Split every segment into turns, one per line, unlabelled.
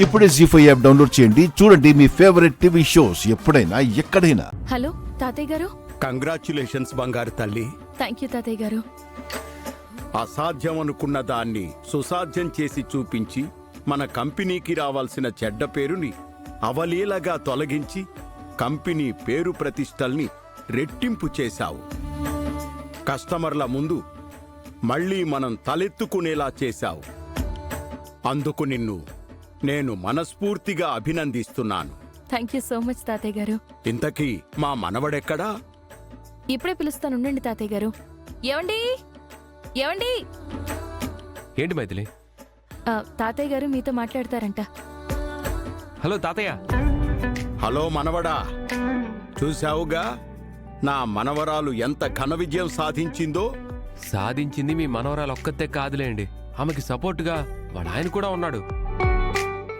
ఇప్పుడే జీ5 app download చేయండి. చూడండి మీ ఫేవరెట్ టీవీ షోస్ ఎప్పుడైనా ఎక్కడైనా.
హలో తాతయ్య గారు.
కంగ్రాచ్యులేషన్స్ బంగారు తల్లి.
థ్యాంక్ యూ తాతయ్య గారు.
అసాధ్యం అనుకున్న దాన్ని సుసాధ్యం చేసి చూపించి మన కంపెనీకి రావాల్సిన చెడ్డ పేరుని అవలీలగా తొలగించి కంపెనీ పేరు ప్రతిష్టల్ని రెట్టింపు చేశావు. కస్టమర్ల ముందు మళ్ళీ మనం తలెత్తుకునేలా చేశావు. అందుకు నిన్ను నేను మనస్ఫూర్తిగా అభినందిస్తున్నాను.
థ్యాంక్ యూ సో మచ్ తాతయ్య గారు.
ఇంతకీ మా మనవడెక్కడా?
ఇప్పుడే పిలుస్తాను, ఉండండి తాతయ్య గారు. ఏమండి ఏమండి?
ఏంటి మైథిలి?
తాతయ్య గారు మీతో మాట్లాడతారంట.
హలో తాతయ్య.
హలో మనవడా, చూశావుగా నా మనవరాలు ఎంత ఘన విజయం సాధించిందో.
సాధించింది మీ మనవరాలు ఒక్కతే కాదులేండి, ఆమెకి సపోర్టుగా వాళ్ళ ఆయన కూడా ఉన్నాడు.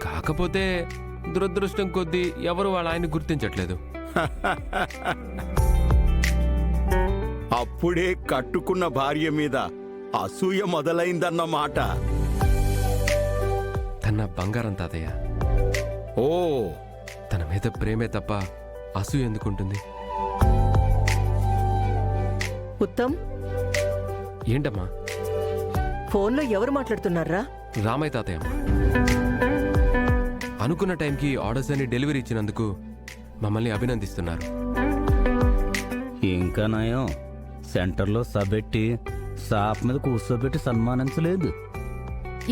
కాకపోతే దురదృష్టం కొద్దీ ఎవరు వాళ్ళ ఆయన గుర్తించట్లేదు.
అప్పుడే కట్టుకున్న భార్య మీద అసూయ మొదలైందన్నమాట.
తన బంగారం తాతయ్య.
ఓ,
తన మీద ప్రేమే తప్ప అసూయ ఎందుకుంటుంది?
ఉత్తమ్,
ఏంటమ్మా?
ఫోన్లో ఎవరు మాట్లాడుతున్నారా?
రామయ్య తాతయ్య. అనుకున్న టైంకి ఆర్డర్స్ అన్ని డెలివరీ ఇచ్చినందుకు మమ్మల్ని అభినందిస్తున్నారు.
ఇంకా నయం, సెంటర్లో సబెట్టి షాప్ మీద కూర్చోబెట్టి సన్మానించలేదు.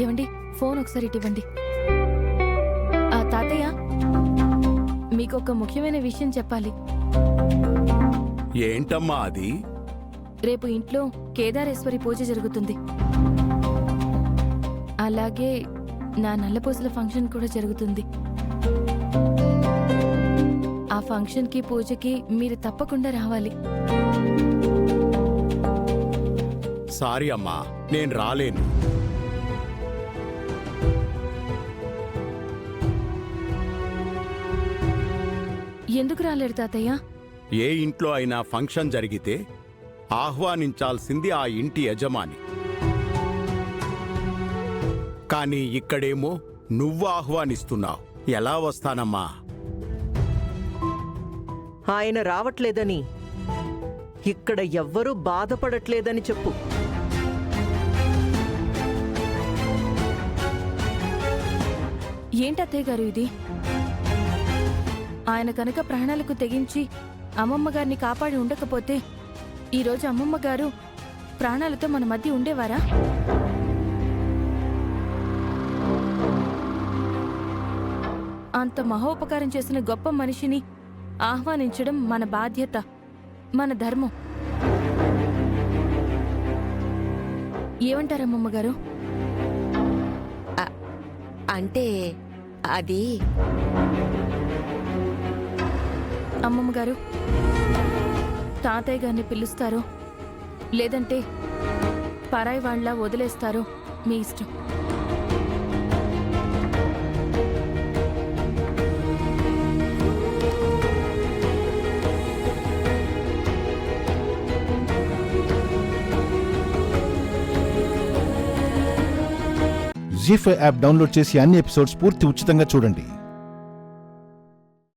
ఏమండి, ఫోన్ ఒకసారి ఇవ్వండి. తాతయ్య, మీకు ఒక ముఖ్యమైన విషయం చెప్పాలి.
ఏంటమ్మా అది?
రేపు ఇంట్లో కేదారేశ్వరి పూజ జరుగుతుంది. అలాగే నా నల్లపూసల ఫంక్షన్ కూడా జరుగుతుంది. ఆ ఫంక్షన్కి పూజకి మీరు తప్పకుండా రావాలి.
సారీ అమ్మా, నేను రాలేను.
ఎందుకు రాలేరు తాతయ్య?
ఏ ఇంట్లో అయినా ఫంక్షన్ జరిగితే ఆహ్వానించాల్సింది ఆ ఇంటి యజమాని. కానీ ఇక్కడేమో నువ్వు ఆహ్వానిస్తున్నావు. ఎలా వస్తానమ్మా?
ఆయన రావట్లేదని, ఇక్కడ ఎవ్వరూ బాధపడట్లేదని చెప్పు.
ఏంటత్తయ్య గారు ఇది? ఆయన కనుక ప్రాణాలకు తెగించి అమ్మమ్మ గారిని కాపాడి ఉండకపోతే ఈరోజు అమ్మమ్మ గారు ప్రాణాలతో మన మధ్య ఉండేవారా? అంత మహోపకారం చేసిన గొప్ప మనిషిని ఆహ్వానించడం మన బాధ్యత, మన ధర్మం. ఏమంటారమ్మమ్మ గారు?
అంటే అది
అమ్మమ్మ గారు, తాతయ్య గారిని పిలుస్తారో లేదంటే పరాయి వాళ్ళ వదిలేస్తారో మీ ఇష్టం.
జీ5 యాప్ డౌన్లోడ్ చేసి అన్ని ఎపిసోడ్స్ పూర్తి ఉచితంగా చూడండి.